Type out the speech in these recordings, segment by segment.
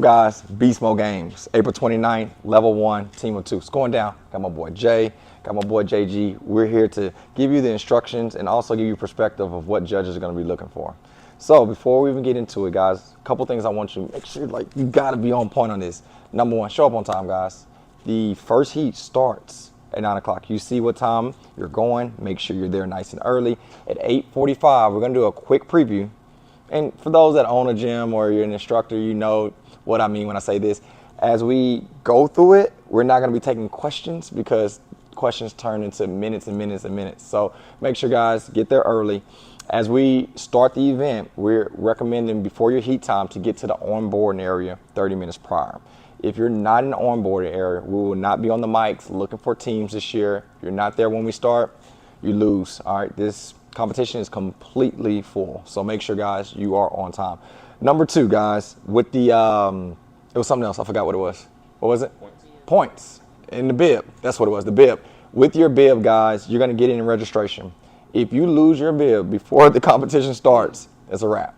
Guys, Beast Mode Games, April 29th, level 1, team of 2. It's going down. Got my boy Jay, got my boy JG. We're here to give you the instructions and also give you perspective of what judges are going to be looking for. So before we even get into it, guys, a couple things I want you to make sure, you got to be on point on this. Number one, show up on time, guys. The first heat starts at 9 o'clock. You see what time you're going. Make sure you're there nice and early. At 8:45, we're going to do a quick preview. And for those that own a gym or you're an instructor, you know what I mean when I say this. As we go through it, we're not going to be taking questions because questions turn into minutes and minutes and minutes. So make sure, guys, get there early. As we start the event, we're recommending before your heat time to get to the onboarding area 30 minutes prior. If you're not in the onboarding area, we will not be on the mics looking for teams this year. If you're not there when we start, you lose. All right, this competition is completely full. So make sure, guys, you are on time. Number two, guys, with the, it was something else. I forgot what it was. What was it? Points in the bib. That's what it was, the bib. With your bib, guys, you're going to get in registration. If you lose your bib before the competition starts, it's a wrap,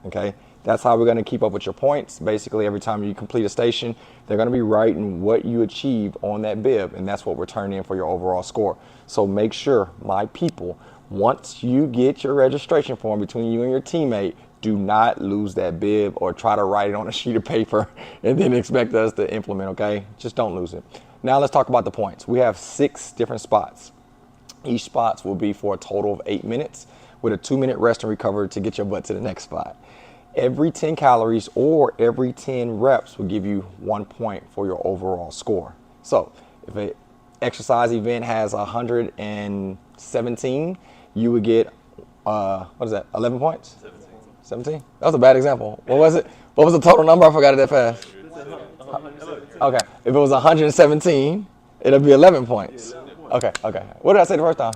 okay? That's how we're going to keep up with your points. Basically, every time you complete a station, they're going to be writing what you achieved on that bib, and that's what we're turning in for your overall score. So make sure, my people, once you get your registration form between you and your teammate, do not lose that bib or try to write it on a sheet of paper and then expect us to implement, okay? Just don't lose it. Now let's talk about the points. We have 6 different spots. Each spots will be for a total of 8 minutes with a 2-minute rest and recovery to get your butt to the next spot. Every 10 calories or every 10 reps will give you 1 point for your overall score. So if an exercise event has 117, you would get, what is that, 11 points? 17? That was a bad example. What was it? What was the total number? I forgot it that fast. Okay, if it was 117, it'll be 11 points. Okay. What did I say the first time?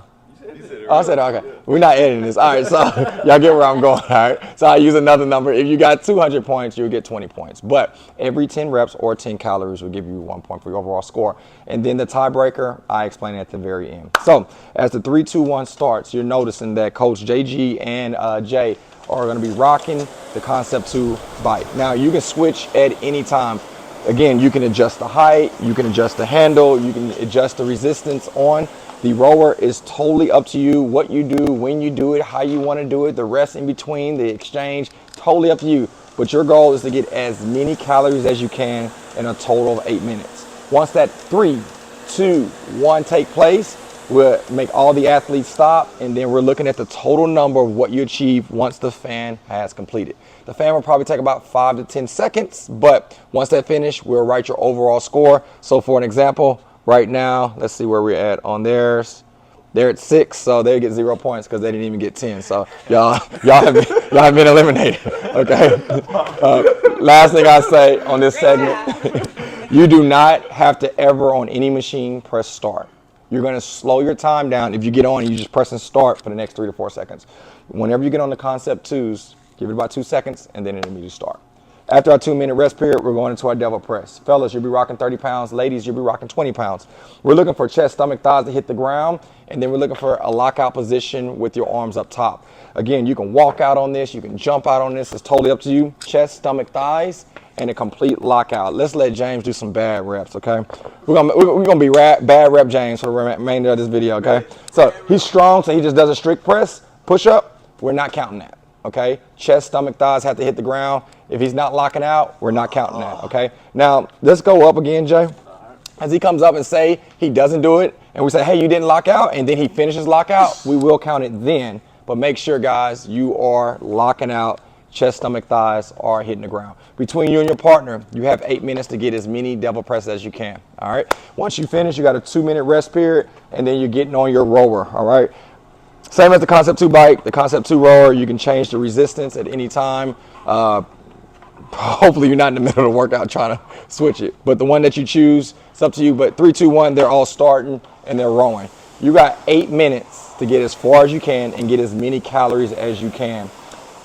Oh, I said, okay. We're not editing this. All right, so y'all get where I'm going, all right? So I use another number. If you got 200 points, you'll get 20 points. But every 10 reps or 10 calories will give you 1 point for your overall score. And then the tiebreaker, I explain at the very end. So as the 3, 2, 1 starts, you're noticing that Coach JG and Jay are going to be rocking the Concept 2 bike. Now, you can switch at any time. Again, you can adjust the height, you can adjust the handle, you can adjust the resistance on. The rower is totally up to you. What you do, when you do it, how you want to do it, the rest in between, the exchange, totally up to you. But your goal is to get as many calories as you can in a total of 8 minutes. Once that 3, 2, 1 take place, we'll make all the athletes stop, and then we're looking at the total number of what you achieve once the fan has completed. The fan will probably take about 5 to 10 seconds, but once that finished, we'll write your overall score. So for an example, right now, let's see where we're at on theirs. They're at 6, so they get 0 points because they didn't even get 10. So y'all have been eliminated. Okay. Last thing I say on this segment, you do not have to ever on any machine press start. You're going to slow your time down. If you get on, you just press and start for the next 3 to 4 seconds. Whenever you get on the Concept 2s, give it about 2 seconds and then it immediately start. After our 2-minute rest period, we're going into our devil press. Fellas, you'll be rocking 30 pounds. Ladies, you'll be rocking 20 pounds. We're looking for chest, stomach, thighs to hit the ground, and then we're looking for a lockout position with your arms up top. Again, you can walk out on this. You can jump out on this. It's totally up to you. Chest, stomach, thighs, and a complete lockout. Let's let James do some bad reps, okay? We're gonna be bad rep James for the remainder of this video, okay? So he's strong, so he just does a strict press, push up. We're not counting that. Okay, chest, stomach, thighs have to hit the ground. If he's not locking out, we're not counting that, okay? Now, let's go up again, Jay. As he comes up and say he doesn't do it, and we say, hey, you didn't lock out, and then he finishes lockout, we will count it then. But make sure, guys, you are locking out. Chest, stomach, thighs are hitting the ground. Between you and your partner, you have 8 minutes to get as many devil presses as you can, all right? Once you finish, you got a 2-minute rest period, and then you're getting on your rower, all right? Same as the Concept 2 bike, the Concept 2 rower, you can change the resistance at any time. Hopefully you're not in the middle of the workout trying to switch it. But the one that you choose, it's up to you. But 3, 2, 1, they're all starting and they're rowing. You got 8 minutes to get as far as you can and get as many calories as you can.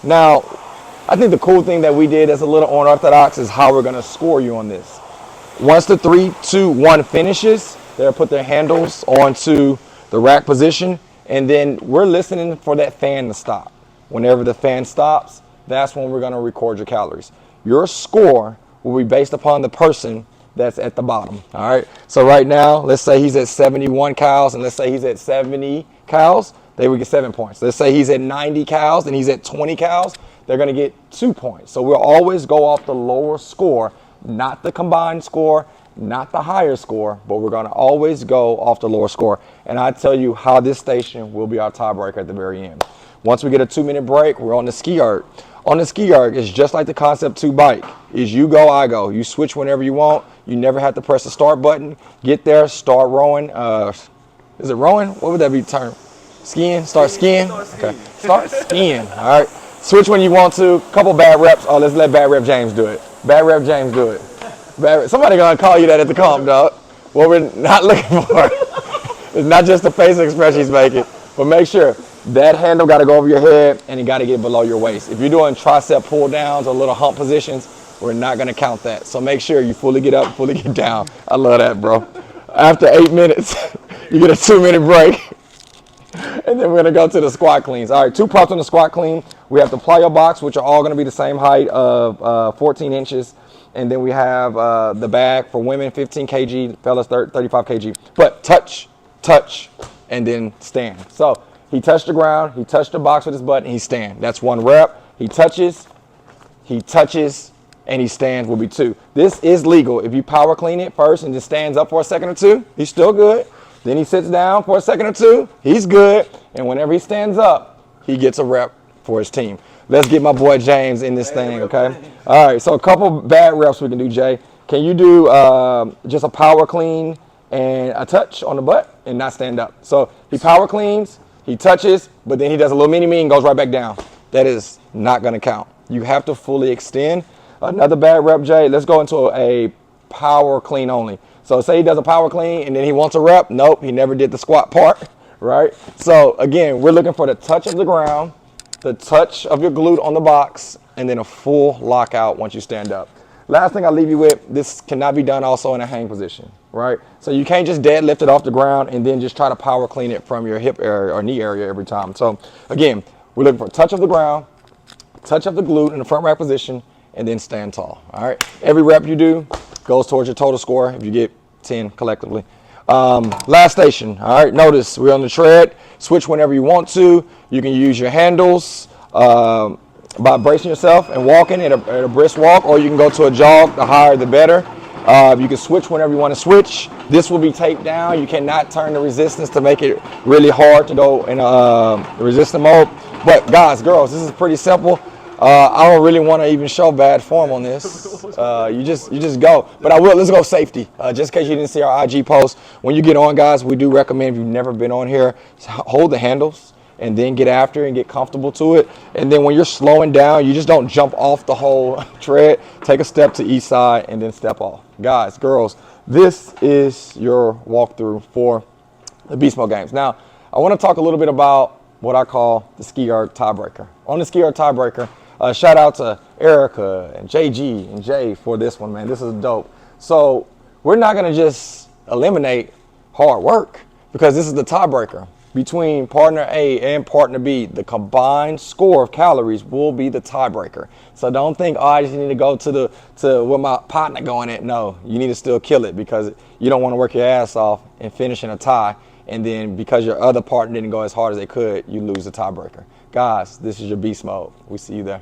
Now, I think the cool thing that we did as a little unorthodox is how we're going to score you on this. Once the 3, 2, 1 finishes, they'll put their handles onto the rack position. And then we're listening for that fan to stop. Whenever the fan stops, that's when we're going to record your calories. Your score will be based upon the person that's at the bottom. All right. So right now, let's say he's at 71 cows, and let's say he's at 70 cows. They would get 7 points. Let's say he's at 90 cows and he's at 20 cows. They're going to get 2 points. So we'll always go off the lower score, not the combined score, not the higher score, but we're going to always go off the lower score. And I tell you how this station will be our tiebreaker at the very end. Once we get a 2-minute break, we're on the ski erg. On the ski erg, it's just like the Concept 2 bike. Is you go, I go. You switch whenever you want. You never have to press the start button. Get there, start rowing. Is it rowing? What would that be term? Skiing? Start skiing? Okay. Start skiing. All right. Switch when you want to. Couple bad reps. Oh, let's let Bad Rep James do it. Bad Rep James do it. Somebody gonna call you that at the comp, dog. What we're not looking for is not just the face expression he's making, but make sure that handle got to go over your head and it got to get below your waist. If you're doing tricep pull downs or little hump positions, we're not gonna count that. So make sure you fully get up, fully get down. I love that, bro. After 8 minutes, you get a 2-minute break. And then we're gonna go to the squat cleans. All right, 2 props on the squat clean. We have the plyo box, which are all gonna be the same height of 14 inches. And then we have the bag for women, 15 kg, fellas, 35 kg. But touch, and then stand. So he touched the ground, he touched the box with his butt, and he stand. That's 1 rep. He touches, and he stands will be 2. This is legal. If you power clean it first and just stands up for a second or 2, he's still good. Then he sits down for a second or 2, he's good. And whenever he stands up, he gets a rep for his team. Let's get my boy James in this thing, okay? All right, so a couple bad reps we can do, Jay. Can you do just a power clean and a touch on the butt and not stand up? So he power cleans, he touches, but then he does a little mini-me and goes right back down. That is not gonna count. You have to fully extend. Another bad rep, Jay, let's go into a power clean only. So say he does a power clean and then he wants a rep. Nope, he never did the squat part, right? So again, we're looking for the touch of the ground, the touch of your glute on the box, and then a full lockout once you stand up. Last thing I'll leave you with, this cannot be done also in a hang position, right? So you can't just deadlift it off the ground and then just try to power clean it from your hip area or knee area every time. So again, we're looking for a touch of the ground, touch of the glute in the front rack position, and then stand tall, all right? Every rep you do goes towards your total score if you get 10 collectively. Last station, all right? Notice we're on the tread. Switch whenever you want to. You can use your handles by bracing yourself and walking at a brisk walk, or you can go to a jog. The higher, the better. You can switch whenever you want to switch. This will be taped down. You cannot turn the resistance to make it really hard to go in resistant mode. But guys, girls, this is pretty simple. I don't really want to even show bad form on this. You just go. But I will. Let's go safety. Just in case you didn't see our IG post, when you get on, guys, we do recommend, if you've never been on here, hold the handles and then get after and get comfortable to it. And then when you're slowing down, you just don't jump off the whole tread. Take a step to each side and then step off. Guys, girls, this is your walkthrough for the Beast Mode games. Now, I want to talk a little bit about what I call the ski erg tiebreaker. On the ski erg tiebreaker, shout out to Erica and JG and Jay for this one, man. This is dope. So we're not going to just eliminate hard work, because this is the tiebreaker. Between partner A and partner B, the combined score of calories will be the tiebreaker. So don't think, oh, I just need to go to where my partner going at. No, you need to still kill it, because you don't want to work your ass off and finish in a tie. And then because your other partner didn't go as hard as they could, you lose the tiebreaker. Guys, this is your beast mode. We see you there.